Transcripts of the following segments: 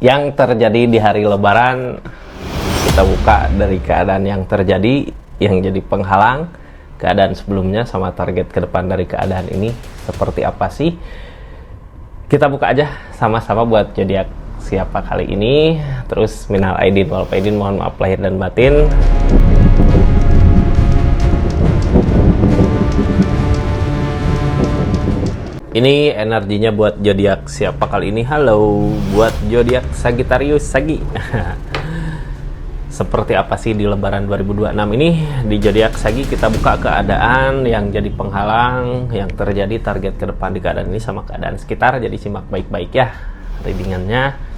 yang terjadi di hari Lebaran. Kita buka dari keadaan yang terjadi, yang jadi penghalang, keadaan sebelumnya sama target ke depan dari keadaan ini seperti apa sih. Kita buka aja sama-sama buat zodiak siapa kali ini. Terus minal aidin wal faidin, mohon maaf lahir dan batin. Ini energinya buat zodiak siapa kali ini? Halo, buat zodiak Sagittarius, Sagi. Seperti apa sih di Lebaran 2026 ini? Di zodiak Sagi kita buka keadaan yang jadi penghalang, yang terjadi target ke depan di keadaan ini sama keadaan sekitar. Jadi simak baik-baik ya readingannya.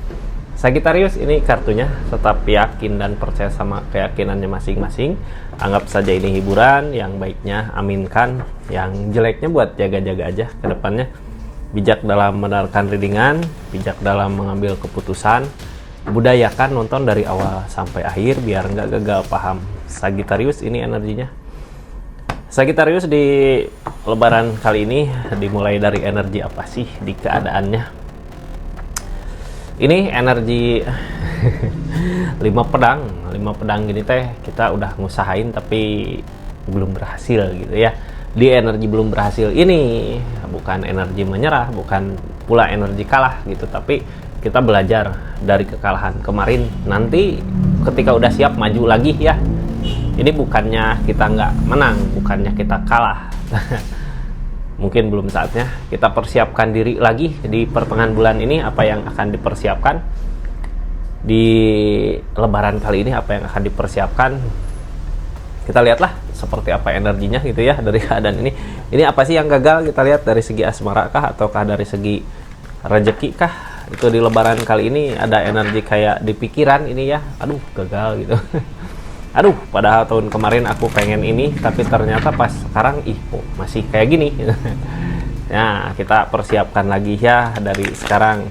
Sagittarius ini kartunya tetap yakin dan percaya sama keyakinannya masing-masing. Anggap saja ini hiburan, yang baiknya aminkan, yang jeleknya buat jaga-jaga aja ke depannya. Bijak dalam menerangkan readingan, bijak dalam mengambil keputusan. Budayakan nonton dari awal sampai akhir biar nggak gagal paham. Sagittarius ini energinya. Sagittarius di Lebaran kali ini dimulai dari energi apa sih di keadaannya? Ini energi 5 pedang gini teh, kita udah ngusahain tapi belum berhasil gitu ya. Di energi belum berhasil ini bukan energi menyerah, bukan pula energi kalah gitu, tapi kita belajar dari kekalahan kemarin. Nanti ketika udah siap maju lagi ya. Ini bukannya kita nggak menang, bukannya kita kalah. Mungkin belum saatnya kita persiapkan diri lagi di pertengahan bulan ini. Apa yang akan dipersiapkan di Lebaran kali ini, apa yang akan dipersiapkan, kita lihatlah seperti apa energinya gitu ya dari keadaan ini. Ini apa sih yang gagal? Kita lihat dari segi asmara kah, ataukah dari segi rezeki kah? Itu di Lebaran kali ini ada energi kayak di pikiran ini ya, aduh gagal gitu. Aduh, padahal tahun kemarin aku pengen ini, tapi ternyata pas sekarang kok masih kayak gini. Nah, kita persiapkan lagi ya dari sekarang.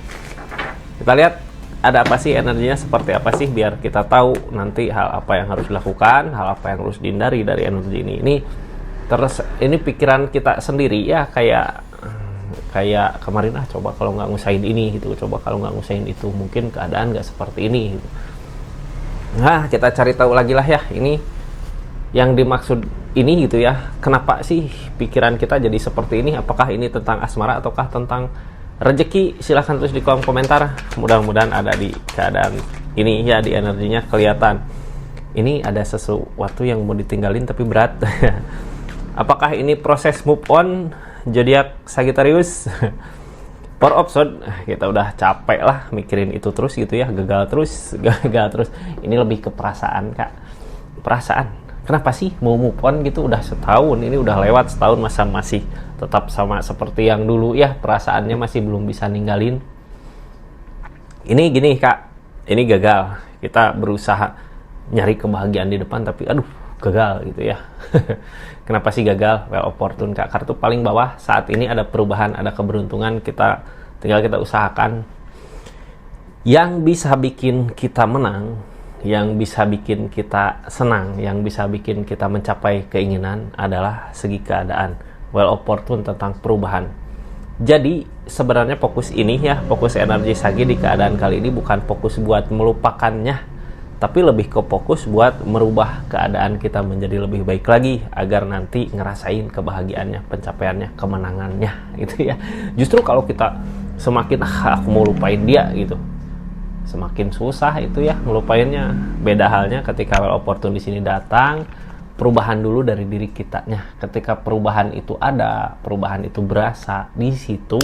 Kita lihat ada apa sih energinya, seperti apa sih, biar kita tahu nanti hal apa yang harus dilakukan, hal apa yang harus dihindari dari energi ini. Terus ini pikiran kita sendiri ya, kayak kemarin coba kalau nggak ngusahain ini gitu, coba kalau nggak ngusahain itu, mungkin keadaan nggak seperti ini gitu. Nah, kita cari tahu lagi lah ya, ini yang dimaksud ini gitu ya. Kenapa sih pikiran kita jadi seperti ini? Apakah ini tentang asmara ataukah tentang rezeki? Silahkan tulis di kolom komentar. Mudah-mudahan ada di keadaan ini ya, di energinya kelihatan. Ini ada sesuatu yang mau ditinggalin tapi berat. Apakah ini proses move on zodiak Sagittarius? Per episode kita udah capek lah mikirin itu terus gitu ya, gagal terus. Ini lebih ke perasaan kak, perasaan. Kenapa sih mau move on gitu? Udah setahun, ini udah lewat setahun, masa masih tetap sama seperti yang dulu ya, perasaannya masih belum bisa ninggalin. Ini gini kak, ini gagal. Kita berusaha nyari kebahagiaan di depan tapi aduh gagal gitu ya. Kenapa sih gagal? Well opportune kak, kartu paling bawah. Saat ini ada perubahan, ada keberuntungan, tinggal kita usahakan. Yang bisa bikin kita menang, yang bisa bikin kita senang, yang bisa bikin kita mencapai keinginan adalah segi keadaan. Well opportune tentang perubahan. Jadi sebenarnya fokus ini ya, fokus energi Sagi di keadaan kali ini bukan fokus buat melupakannya, tapi lebih ke fokus buat merubah keadaan kita menjadi lebih baik lagi, agar nanti ngerasain kebahagiaannya, pencapaiannya, kemenangannya gitu ya. Justru kalau kita semakin aku mau lupain dia gitu, semakin susah itu ya ngelupainnya. Beda halnya ketika well opportune di sini datang, perubahan dulu dari diri kitanya. Ketika perubahan itu ada, perubahan itu berasa, di situ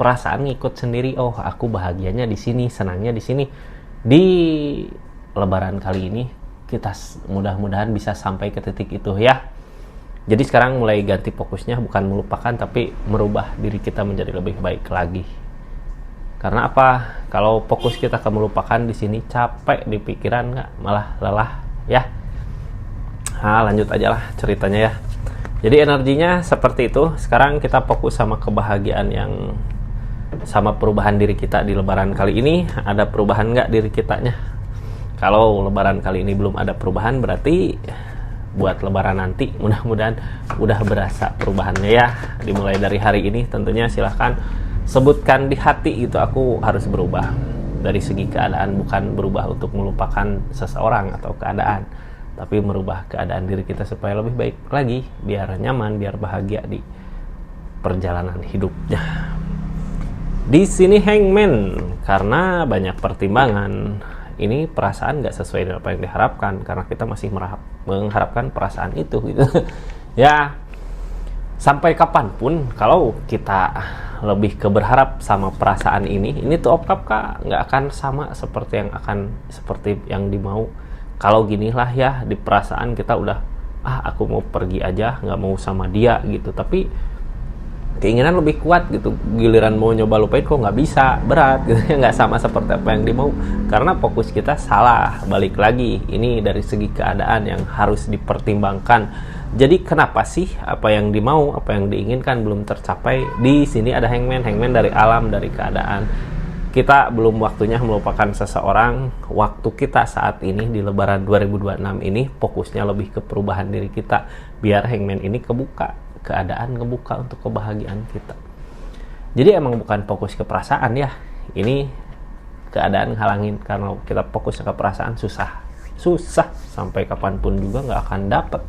perasaan ngikut sendiri. Oh, aku bahagianya di sini, senangnya di sini. Di Lebaran kali ini kita mudah-mudahan bisa sampai ke titik itu ya. Jadi sekarang mulai ganti fokusnya, bukan melupakan tapi merubah diri kita menjadi lebih baik lagi. Karena apa? Kalau fokus kita ke melupakan di sini capek di pikiran, nggak malah lelah ya. Nah, lanjut aja lah ceritanya ya. Jadi energinya seperti itu. Sekarang kita fokus sama kebahagiaan yang sama perubahan diri kita di Lebaran kali ini. Ada perubahan nggak diri kitanya? Kalau Lebaran kali ini belum ada perubahan, berarti buat Lebaran nanti mudah-mudahan udah berasa perubahannya ya. Dimulai dari hari ini tentunya silahkan sebutkan di hati gitu, aku harus berubah. dari segi keadaan, bukan berubah untuk melupakan seseorang atau keadaan, tapi merubah keadaan diri kita supaya lebih baik lagi, biar nyaman, biar bahagia di perjalanan hidupnya. Di sini Hangman, karena banyak pertimbangan, ini perasaan nggak sesuai dengan apa yang diharapkan, karena kita masih mengharapkan perasaan itu gitu. Ya, sampai kapanpun kalau kita lebih ke berharap sama perasaan ini tuh nggak akan sama seperti yang dimau. Kalau ginilah ya, di perasaan kita udah aku mau pergi aja, nggak mau sama dia gitu, tapi keinginan lebih kuat gitu, giliran mau nyoba lupain kok nggak bisa, berat gitu ya, nggak sama seperti apa yang dimau, karena fokus kita salah. Balik lagi, ini dari segi keadaan yang harus dipertimbangkan. Jadi kenapa sih apa yang dimau, apa yang diinginkan belum tercapai? Di sini ada Hangman dari alam, dari keadaan. Kita belum waktunya melupakan seseorang. Waktu kita saat ini di Lebaran 2026 ini fokusnya lebih ke perubahan diri kita, biar Hangman ini kebuka, keadaan kebuka untuk kebahagiaan kita. Jadi emang bukan fokus ke perasaan ya. Ini keadaan halangin, karena kita fokus ke perasaan susah sampai kapanpun juga nggak akan dapet.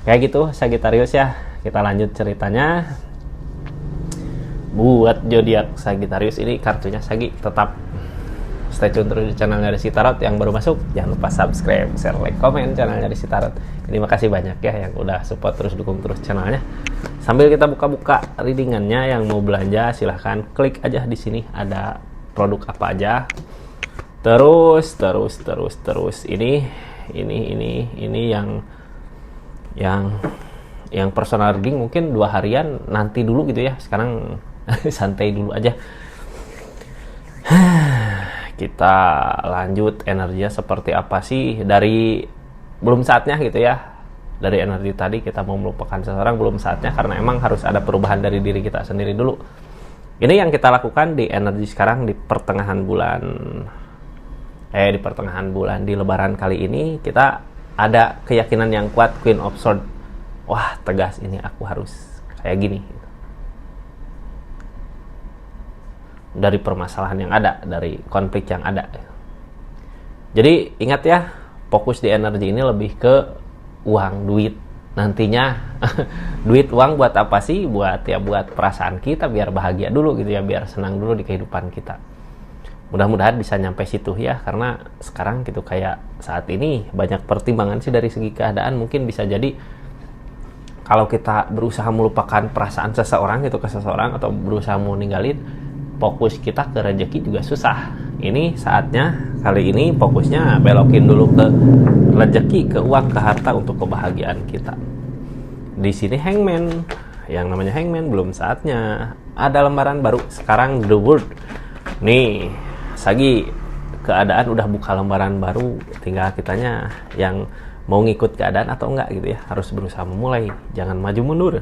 Kayak gitu Sagittarius ya. Kita lanjut ceritanya. Buat zodiak Sagittarius ini kartunya Sagi, tetap stay tune terus di channelnya Rizky Tarot. Yang baru masuk jangan lupa subscribe, share, like, komen channelnya Rizky Tarot. Terima kasih banyak ya yang udah support, terus dukung terus channelnya. Sambil kita buka-buka readingannya, yang mau belanja silahkan klik aja di sini, ada produk apa aja. Terus ini yang personal reading mungkin 2 harian nanti dulu gitu ya. Sekarang santai dulu aja. Kita lanjut, energinya seperti apa sih dari belum saatnya gitu ya. Dari energi tadi kita mau melupakan seseorang, belum saatnya, karena emang harus ada perubahan dari diri kita sendiri dulu. Ini yang kita lakukan di energi sekarang di pertengahan bulan di Lebaran kali ini. Kita ada keyakinan yang kuat, Queen of Swords. Wah, tegas, ini aku harus kayak gini. Dari permasalahan yang ada, dari konflik yang ada. Jadi ingat ya, fokus di energi ini lebih ke uang, duit. Nantinya duit, uang buat apa sih? Buat perasaan kita, biar bahagia dulu gitu ya, biar senang dulu di kehidupan kita. Mudah-mudahan bisa nyampe situ ya, karena sekarang gitu kayak saat ini banyak pertimbangan sih dari segi keadaan. Mungkin bisa jadi kalau kita berusaha melupakan perasaan seseorang gitu ke seseorang, atau berusaha mau ninggalin, fokus kita ke rezeki juga susah. Ini saatnya kali ini fokusnya belokin dulu ke rezeki, ke uang, ke harta, untuk kebahagiaan kita. Di sini Hangman, yang namanya Hangman belum saatnya. Ada lembaran baru sekarang, The World. Nih Sagi, keadaan udah buka lembaran baru, tinggal kitanya yang mau ngikut keadaan atau enggak gitu ya. Harus berusaha memulai, jangan maju mundur.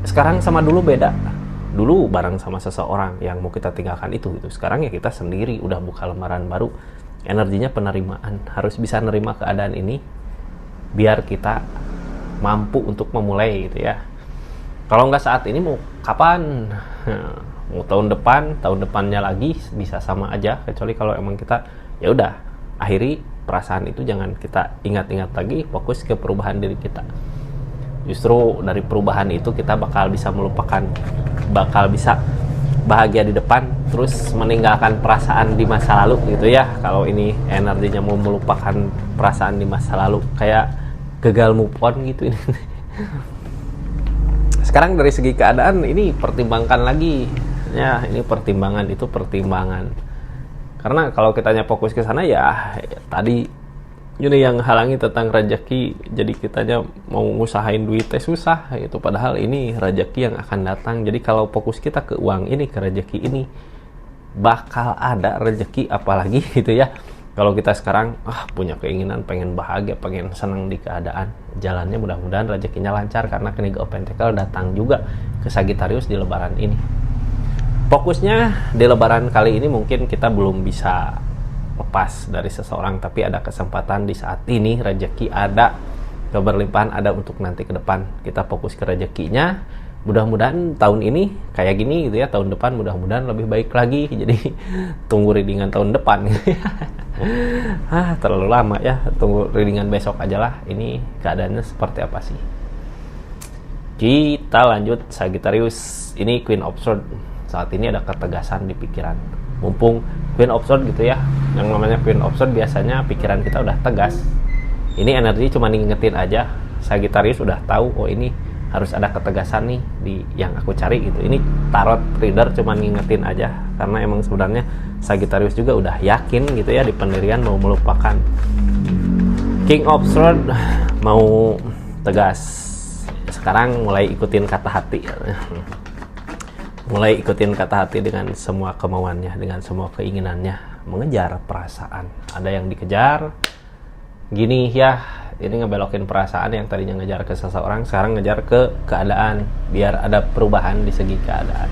Sekarang sama dulu beda. Dulu bareng sama seseorang yang mau kita tinggalkan itu gitu. Sekarang ya kita sendiri, udah buka lembaran baru. Energinya penerimaan, harus bisa nerima keadaan ini biar kita mampu untuk memulai gitu ya. Kalau nggak saat ini mau kapan? Mau tahun depannya lagi bisa sama aja, kecuali kalau emang kita ya udah akhiri perasaan itu, jangan kita ingat-ingat lagi, fokus ke perubahan diri kita. Justru dari perubahan itu kita bakal bisa melupakan, bakal bisa bahagia di depan, terus meninggalkan perasaan di masa lalu gitu ya. Kalau ini energinya mau melupakan perasaan di masa lalu, kayak gagal move on gitu ini. Sekarang dari segi keadaan ini pertimbangkan lagi. Ya, ini pertimbangan, itu pertimbangan. Karena kalau kitanya fokus ke sana ya tadi ini yang halangi tentang rezeki. Jadi kitanya mau ngusahain duitnya susah itu, padahal ini rezeki yang akan datang. Jadi kalau fokus kita ke uang ini, ke rezeki ini, bakal ada rezeki apalagi gitu ya. Kalau kita sekarang punya keinginan pengen bahagia, pengen senang di keadaan, jalannya mudah-mudahan rezekinya lancar, karena King of Pentacles datang juga ke Sagittarius di Lebaran ini. Fokusnya di Lebaran kali ini mungkin kita belum bisa lepas dari seseorang, tapi ada kesempatan di saat ini, rezeki ada, keberlimpahan ada untuk nanti ke depan. Kita fokus ke rezekinya, mudah-mudahan tahun ini kayak gini gitu ya, tahun depan mudah-mudahan lebih baik lagi. Jadi tunggu readingan tahun depan gitu ya. Terlalu lama ya, tunggu readingan besok aja lah. Ini keadaannya seperti apa sih. Kita lanjut Sagittarius. Ini Queen of Swords. Saat ini ada ketegasan di pikiran. Mumpung Queen of Swords gitu ya, yang namanya Queen of Swords biasanya pikiran kita udah tegas. Ini energi cuma ngingetin aja. Sagittarius udah tahu, oh ini harus ada ketegasan nih di yang aku cari gitu. Ini tarot reader cuma ngingetin aja, karena emang sebenarnya Sagittarius juga udah yakin gitu ya di pendirian mau melupakan. King of Swords mau tegas. Sekarang mulai ikutin kata hati. Mulai ikutin kata hati dengan semua kemauannya, dengan semua keinginannya, mengejar perasaan. Ada yang dikejar. Gini ya, ini ngebelokin perasaan yang tadinya ngejar ke seseorang, sekarang ngejar ke keadaan, biar ada perubahan di segi keadaan.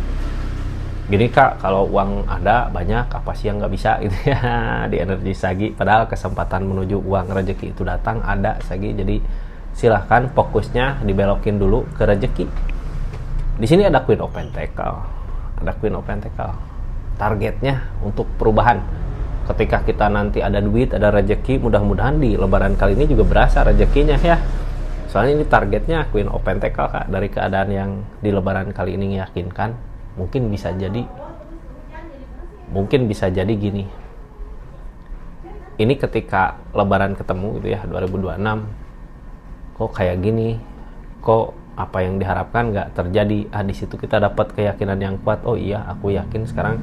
Gini Kak, kalau uang ada banyak, apa sih yang nggak bisa gitu ya di energi Sagi. Padahal kesempatan menuju uang rezeki itu datang ada Sagi. Jadi silahkan fokusnya dibelokin dulu ke rezeki. Di sini ada Queen of Pentacle, ada Queen of Pentacle. Targetnya untuk perubahan. Ketika kita nanti ada duit, ada rezeki, mudah-mudahan di lebaran kali ini juga berasa rezekinya ya. Soalnya ini targetnya Queen of Pentacle Kak. Dari keadaan yang di lebaran kali ini meyakinkan, mungkin bisa jadi gini. Ini ketika lebaran ketemu gitu ya, 2026, kok kayak gini, kok apa yang diharapkan nggak terjadi. Di situ kita dapat keyakinan yang kuat. Oh iya, aku yakin sekarang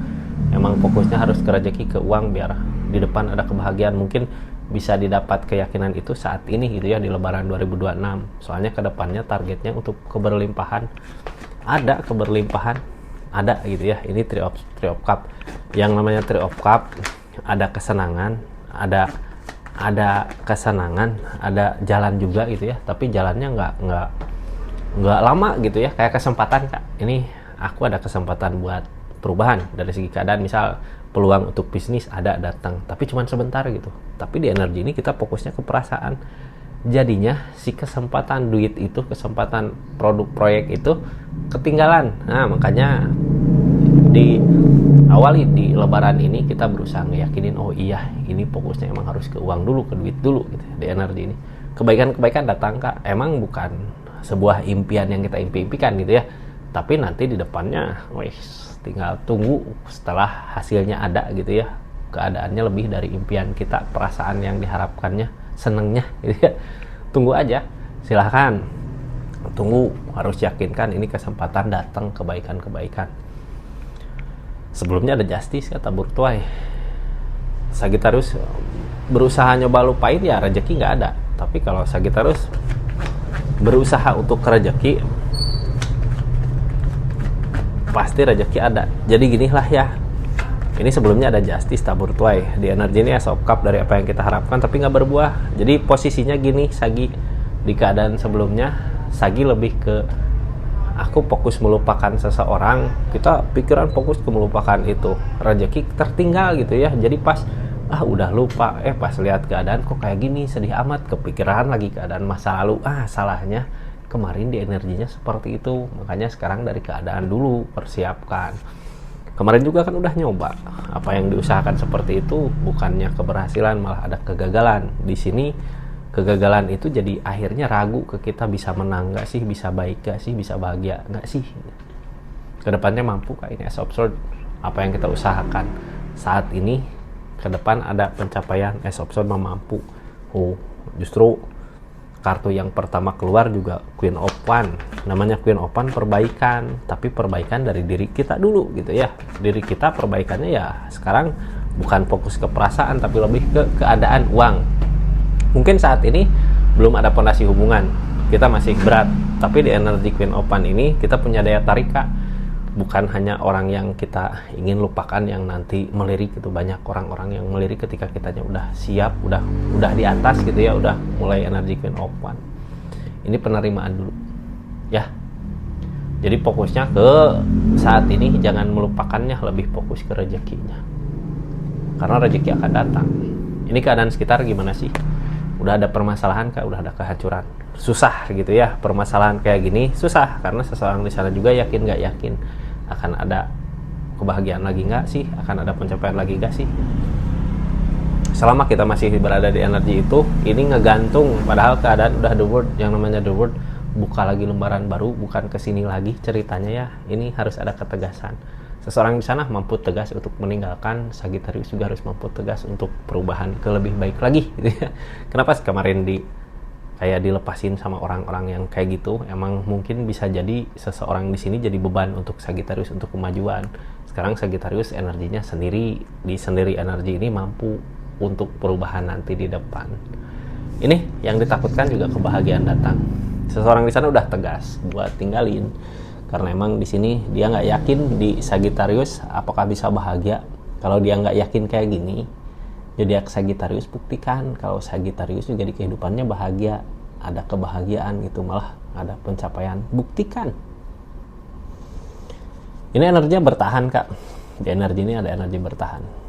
emang fokusnya harus ke rezeki, ke uang, biar di depan ada kebahagiaan. Mungkin bisa didapat keyakinan itu saat ini gitu ya, di lebaran 2026. Soalnya ke depannya targetnya untuk keberlimpahan. Ada keberlimpahan, ada gitu ya. Ini Three of Cup. Yang namanya Three of Cup, ada kesenangan, ada kesenangan, ada jalan juga gitu ya. Tapi jalannya nggak lama gitu ya, kayak kesempatan Kak. Ini aku ada kesempatan buat perubahan dari segi keadaan. Misal peluang untuk bisnis ada datang, tapi cuma sebentar gitu. Tapi di energi ini kita fokusnya ke perasaan. Jadinya si kesempatan duit itu, kesempatan produk proyek itu ketinggalan. Nah makanya di awali di lebaran ini kita berusaha ngeyakinin, oh iya ini fokusnya emang harus ke uang dulu, ke duit dulu gitu ya, di energi ini. Kebaikan-kebaikan datang Kak. Emang bukan sebuah impian yang kita impikan gitu ya, tapi nanti di depannya tinggal tunggu setelah hasilnya ada gitu ya. Keadaannya lebih dari impian kita, perasaan yang diharapkannya, senengnya gitu ya. Tunggu aja, silahkan tunggu. Harus yakinkan ini kesempatan datang, kebaikan-kebaikan. Sebelumnya ada Justice kata Burtuai. Sagittarius berusaha nyoba lupain ya rezeki nggak ada. Tapi kalau Sagittarius berusaha untuk rezeki, pasti rezeki ada. Jadi ginilah ya. Ini sebelumnya ada Justice tabur tuai. Di energi ini Ace of Cup, dari apa yang kita harapkan tapi nggak berbuah. Jadi posisinya gini Sagi. Di keadaan sebelumnya Sagi lebih ke aku fokus melupakan seseorang, kita pikiran fokus ke melupakan itu. Rezeki tertinggal gitu ya. Jadi pas udah lupa, pas lihat keadaan kok kayak gini, sedih amat, kepikiran lagi keadaan masa lalu. Salahnya kemarin di energinya seperti itu. Makanya sekarang dari keadaan dulu persiapkan. Kemarin juga kan udah nyoba, apa yang diusahakan seperti itu bukannya keberhasilan, malah ada kegagalan. Di sini kegagalan itu jadi akhirnya ragu ke kita, bisa menang gak sih, bisa baik gak sih, bisa bahagia gak sih. Kedepannya mampu kah ini Ace of Swords, apa yang kita usahakan saat ini ke depan ada pencapaian. Ace of Swords mampu. Justru kartu yang pertama keluar juga Queen of Wands. Namanya Queen of Wands perbaikan, tapi perbaikan dari diri kita dulu gitu ya. Diri kita perbaikannya ya sekarang bukan fokus ke perasaan, tapi lebih ke keadaan uang. Mungkin saat ini belum ada fondasi hubungan, kita masih berat, tapi di energi Queen of Wands ini kita punya daya tarik Kak. Bukan hanya orang yang kita ingin lupakan yang nanti melirik itu. Banyak orang-orang yang melirik ketika kitanya udah siap, udah di atas gitu ya, udah mulai energi Queen of Wands. Ini penerimaan dulu ya. Jadi fokusnya ke saat ini, jangan melupakannya, lebih fokus ke rezekinya. Karena rezeki akan datang. Ini keadaan sekitar gimana sih? Udah ada permasalahan Kak, udah ada kehancuran. susah gitu ya, permasalahan kayak gini susah karena seseorang di sana juga yakin nggak yakin akan ada kebahagiaan lagi nggak sih, akan ada pencapaian lagi nggak sih. Selama kita masih berada di energi itu, ini ngegantung, padahal keadaan udah the world, yang namanya the world buka lagi lembaran baru, bukan kesini lagi ceritanya ya. Ini harus ada ketegasan. Seseorang di sana mampu tegas untuk meninggalkan, Sagittarius juga harus mampu tegas untuk perubahan ke lebih baik lagi gitu ya. Kenapa kemarin kayak dilepasin sama orang-orang yang kayak gitu? Emang mungkin bisa jadi seseorang di sini jadi beban untuk Sagittarius untuk kemajuan. Sekarang Sagittarius energinya sendiri, di sendiri energi ini mampu untuk perubahan nanti di depan. Ini yang ditakutkan juga kebahagiaan datang. Seseorang di sana udah tegas buat tinggalin, karena emang di sini dia nggak yakin di Sagittarius apakah bisa bahagia. Kalau dia nggak yakin kayak gini, jadi Sagittarius buktikan kalau Sagittarius juga di kehidupannya bahagia, ada kebahagiaan gitu, malah ada pencapaian. Buktikan. Ini energinya bertahan kak. Di energi ini ada energi bertahan.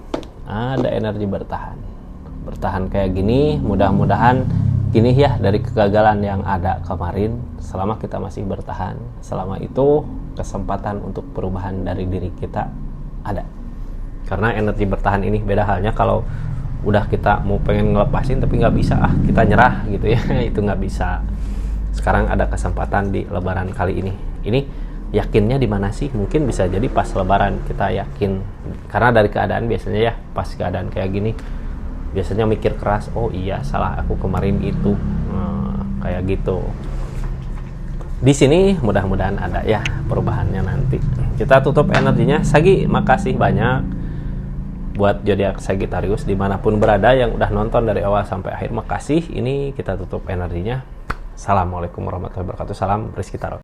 Ada energi bertahan kayak gini. Mudah-mudahan gini ya, dari kegagalan yang ada kemarin, selama kita masih bertahan, selama itu kesempatan untuk perubahan dari diri kita ada. Karena energi bertahan ini beda halnya kalau udah kita mau pengen ngelepasin tapi nggak bisa, kita nyerah gitu ya. Itu nggak bisa. Sekarang ada kesempatan di lebaran kali ini. Ini yakinnya di mana sih? Mungkin bisa jadi pas lebaran kita yakin, karena dari keadaan biasanya ya, pas keadaan kayak gini biasanya mikir keras, oh iya salah aku kemarin itu, kayak gitu. Di sini mudah-mudahan ada ya perubahannya nanti. Kita tutup energinya. Sagi, makasih banyak buat zodiak Sagittarius dimanapun berada yang udah nonton dari awal sampai akhir, makasih. Ini kita tutup energinya. Assalamualaikum warahmatullahi wabarakatuh. Salam Rizky Tarot.